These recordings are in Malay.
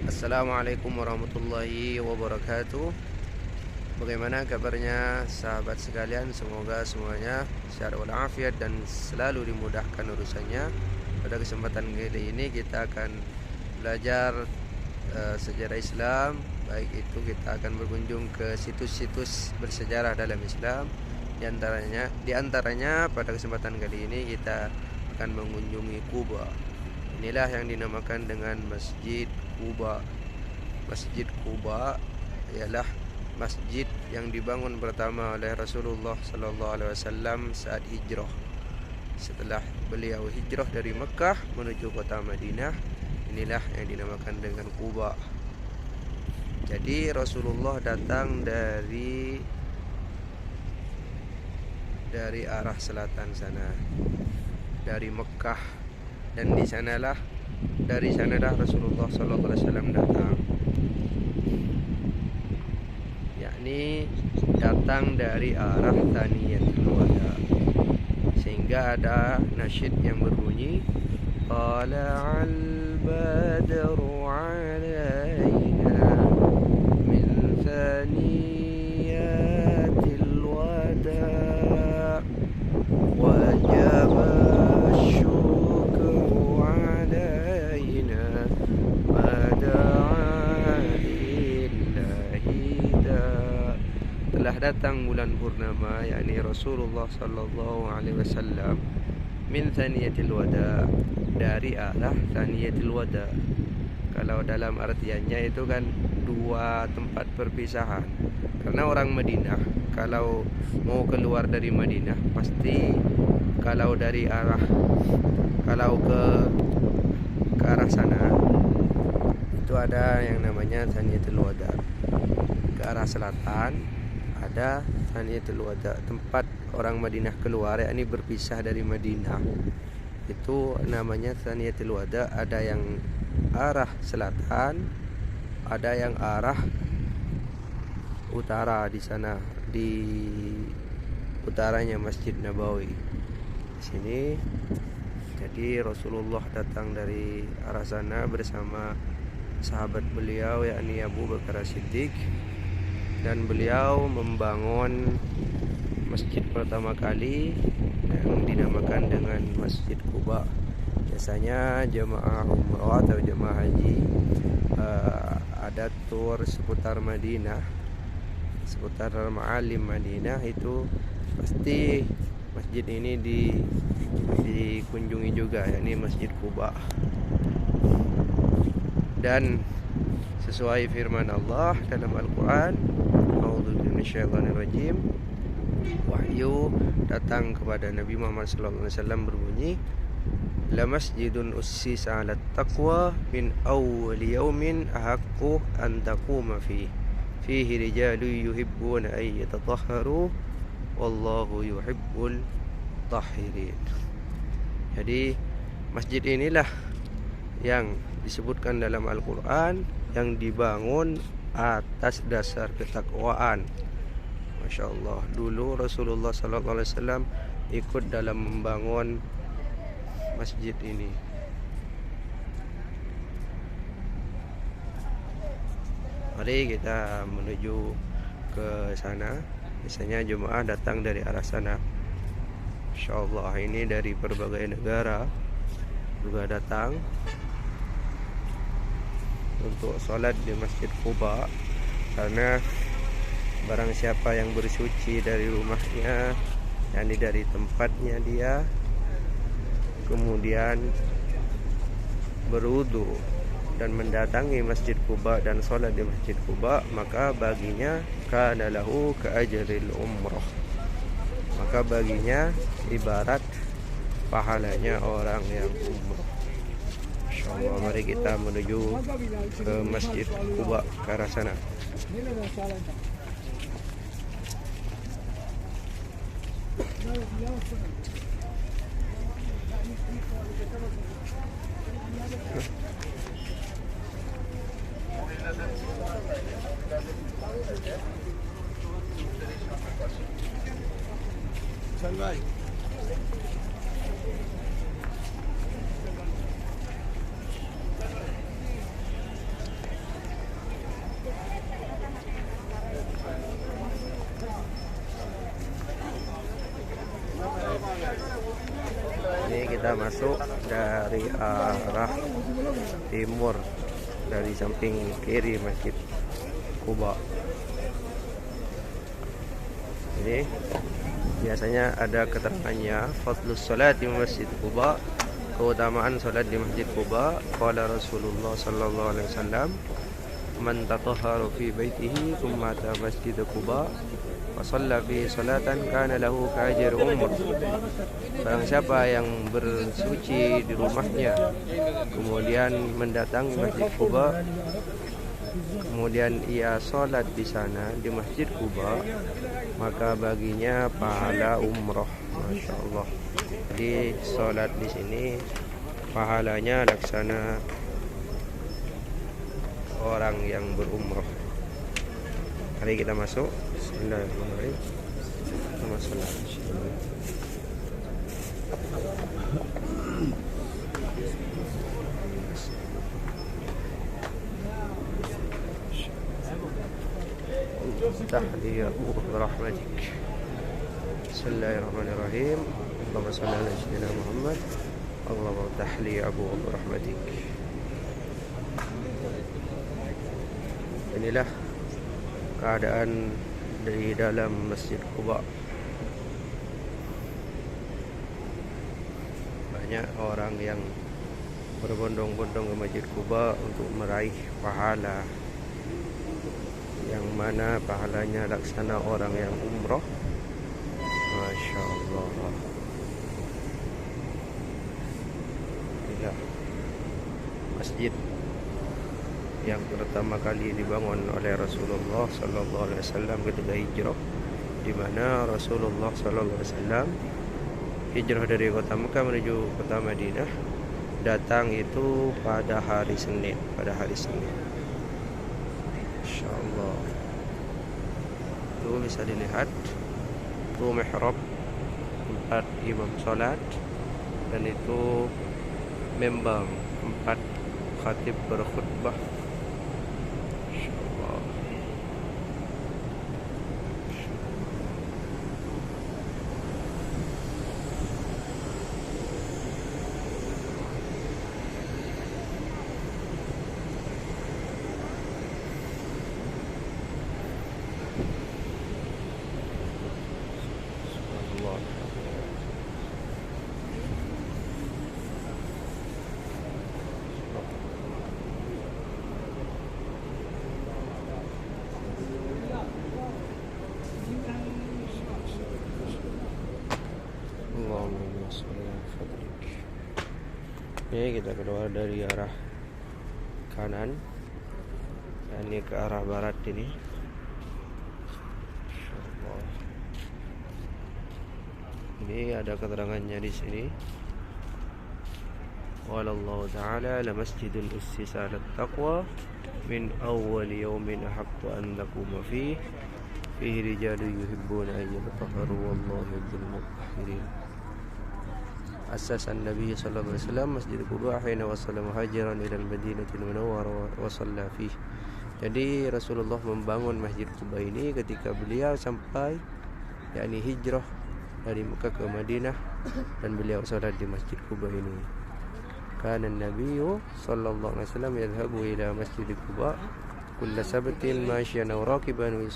Assalamualaikum warahmatullahi wabarakatuh. Bagaimana kabarnya sahabat sekalian? Semoga semuanya sehat walafiat dan selalu dimudahkan urusannya. Pada kesempatan kali ini kita akan belajar sejarah Islam. Baik itu kita akan berkunjung ke situs-situs bersejarah dalam Islam. Di antaranya pada kesempatan kali ini kita akan mengunjungi Kuba. Inilah yang dinamakan dengan Masjid Kuba. Masjid Kuba ialah masjid yang dibangun pertama oleh Rasulullah sallallahu alaihi wasallam saat hijrah. Setelah beliau hijrah dari Mekah menuju kota Madinah, inilah yang dinamakan dengan Kuba. Jadi Rasulullah datang dari arah selatan sana, dari Mekah. Dan dari sanalah Rasulullah SAW datang, yakni datang dari arah Thaniyatul Wada, sehingga ada nasyid yang berbunyi Tala'al badru alaina min Thaniyatil Wada wajaba datang bulan purnama, yakni Rasulullah sallallahu alaihi wasallam min Thaniyatil Wada, dari arah Thaniyatil Wada. Kalau dalam artiannya itu kan dua tempat perpisahan. Karena orang Madinah kalau mau keluar dari Madinah pasti kalau ke arah sana itu ada yang namanya Thaniyatul Wada. Ke arah selatan ada Thaniyatul Wada, tempat orang Madinah keluar, yakni berpisah dari Madinah. Itu namanya Thaniyatul Wada. Ada yang arah selatan, ada yang arah utara. Di sana, di utaranya Masjid Nabawi. Di sini. Jadi Rasulullah datang dari arah sana bersama sahabat beliau, yakni Abu Bakar As-Siddiq. Dan beliau membangun masjid pertama kali yang dinamakan dengan Masjid Kuba. Biasanya jemaah umrah atau jemaah haji ada tur seputar Madinah, seputar Ma'alim Madinah, itu pasti masjid ini dikunjungi juga, yakni Masjid Kuba. Dan sesuai firman Allah dalam Al-Quran, A'udzubillahi wahyu datang kepada Nabi Muhammad SAW berbunyi, La masjidun ussisa 'alat taqwa min awwali yaumin ahaqqu an taquma fihi rijalun yuhibbuna ay yatatahharu wallahu yuhibbul tahirin. Jadi masjid inilah yang disebutkan dalam Al-Quran yang dibangun atas dasar ketakwaan. Masya Allah, dulu Rasulullah SAW ikut dalam membangun masjid ini. Mari kita menuju ke sana. Biasanya jemaah datang dari arah sana. Masya Allah, ini dari berbagai negara juga datang untuk sholat di Masjid Kuba. Karena barang siapa yang bersuci dari rumahnya, yakni dari tempatnya dia, kemudian berwudu dan mendatangi Masjid Kuba dan sholat di Masjid Kuba, maka baginya kana lahu ka ajril umrah, maka baginya ibarat pahalanya orang yang umrah. Insyaallah, mari kita menuju ke Masjid Kuba ke arah sana. kita masuk dari arah timur, dari samping kiri Masjid Quba. Ini biasanya ada keterangannya, fadlus salat di Masjid Quba, keutamaan salat di Masjid Quba. Qala Rasulullah sallallahu alaihi wasallam, man tatahhara fi baitihi thumma ata Masjid Quba wa shalla fi salatan kana lahu ka'ajri umr. Barang siapa yang bersuci di rumahnya kemudian mendatangi Masjid Quba, kemudian ia sholat di sana di Masjid Quba, maka baginya pahala umroh. Masya Allah. Jadi sholat di sini pahalanya laksana orang yang berumroh. Mari kita masuk. Bismillahirrahmanirrahim. Tahli Abu Rahmatik. Bismillahirrahmanirrahim. Allahumma salli ala sayyidina Muhammad. Allahumma tahli Abu Rahmatik. Inilah keadaan di dalam Masjid Quba. Banyak orang yang berbondong-bondong ke Masjid Quba untuk meraih pahala, yang mana pahalanya laksana orang yang umroh. Masya Allah. Inilah masjid yang pertama kali dibangun oleh Rasulullah sallallahu alaihi wasallam ketika hijrah, di mana Rasulullah sallallahu alaihi wasallam hijrah dari kota Mekah menuju kota Madinah, datang itu pada hari Senin, Insyaallah. Itu bisa dilihat itu mihrab, tempat imam salat, dan itu mimbar, tempat khatib berkhutbah. Ini kita keluar dari arah kanan, dan ini ke arah barat ini. Ini ada keterangannya di sini. Wallahu ta'ala la masjidun ussisa 'alat taqwa min awwal yawmin ahaqqu an taquma fihi rijalun yuhibbuna an yatatahharu wallahu yuhibbul mutahhirin. Asas Nabi sallallahu alaihi wasallam Masjid Quba hina wasala muhajiran ila al-Madinatil Munawwarah wa shalla fihi. Jadi Rasulullah membangun Masjid Quba ini ketika beliau sampai, yakni hijrah dari Mekah ke Madinah, dan beliau salat di Masjid Quba ini. Kana Nabi sallallahu alaihi wasallam yadhhabu ila Masjid Quba kulla sabtin mashiyan aw raqiban wa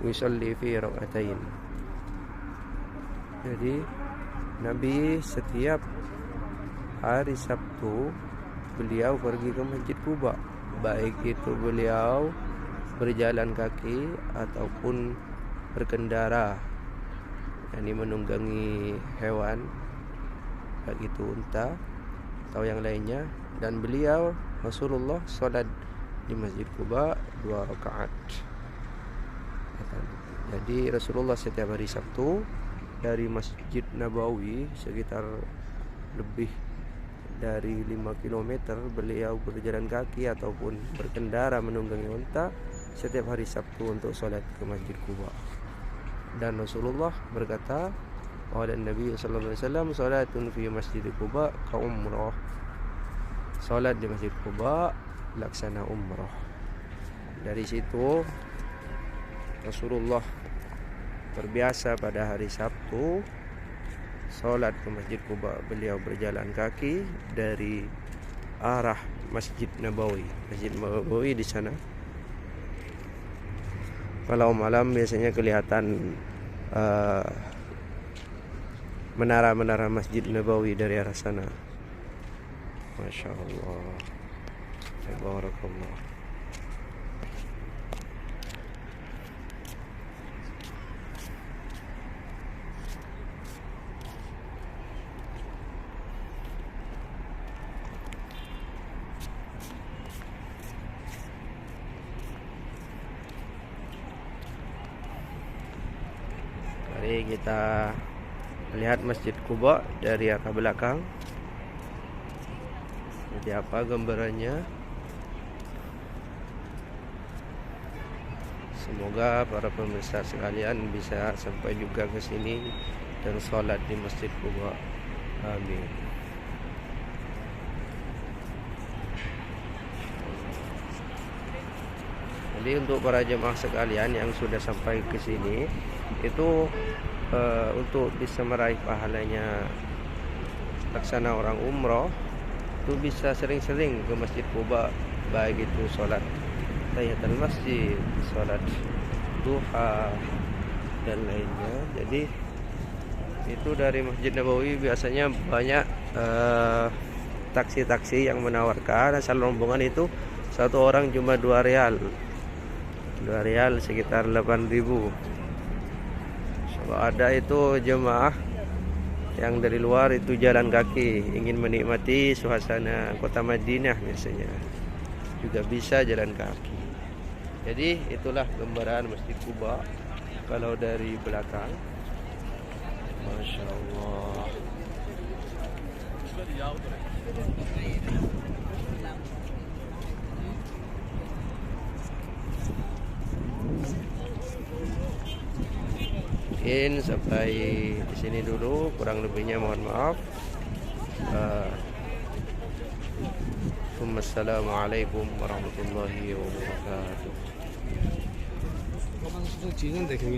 yusalli fi rak'atain. Jadi Nabi setiap hari Sabtu beliau pergi ke Masjid Quba, baik itu beliau berjalan kaki ataupun berkendara, yakni menunggangi hewan, baik itu unta atau yang lainnya, dan beliau Rasulullah sholat di Masjid Quba 2 rakaat. Jadi Rasulullah setiap hari Sabtu dari Masjid Nabawi sekitar lebih dari 5 km beliau berjalan kaki ataupun berkendara menunggangi unta setiap hari Sabtu untuk sholat ke Masjid Quba. Dan Rasulullah berkata, qala Nabi sallallahu alaihi wasallam, salatun fi Masjid Quba ka umrah. Salat di Masjid Quba laksana umrah. Dari situ Rasulullah terbiasa pada hari Sabtu sholat ke Masjid Quba, beliau berjalan kaki dari arah Masjid Nabawi. Masjid Nabawi di sana. Kalau malam biasanya kelihatan menara-menara Masjid Nabawi dari arah sana. Masya Allah. Tabarakallah. Mari kita lihat Masjid Quba dari arah belakang. Seperti apa gambarannya. Semoga para pemirsa sekalian bisa sampai juga ke sini dan sholat di Masjid Quba. Amin. Jadi untuk para jemaah sekalian yang sudah sampai ke sini itu untuk bisa meraih pahalanya laksana orang umroh, itu bisa sering-sering ke Masjid Quba, baik itu sholat tahiyatul masjid, sholat duha dan lainnya. Jadi itu dari Masjid Nabawi biasanya banyak taksi-taksi yang menawarkan asal rombongan itu satu orang cuma 2 rial. 2 rial sekitar 8.000. Kalau ada itu jemaah yang dari luar itu jalan kaki ingin menikmati suasana kota Madinah biasanya juga bisa jalan kaki. Jadi itulah gambaran Masjid Quba kalau dari belakang. Masya Allah. Mungkin sampai di sini dulu, kurang lebihnya mohon maaf. Wassalamualaikum warahmatullahi wabarakatuh.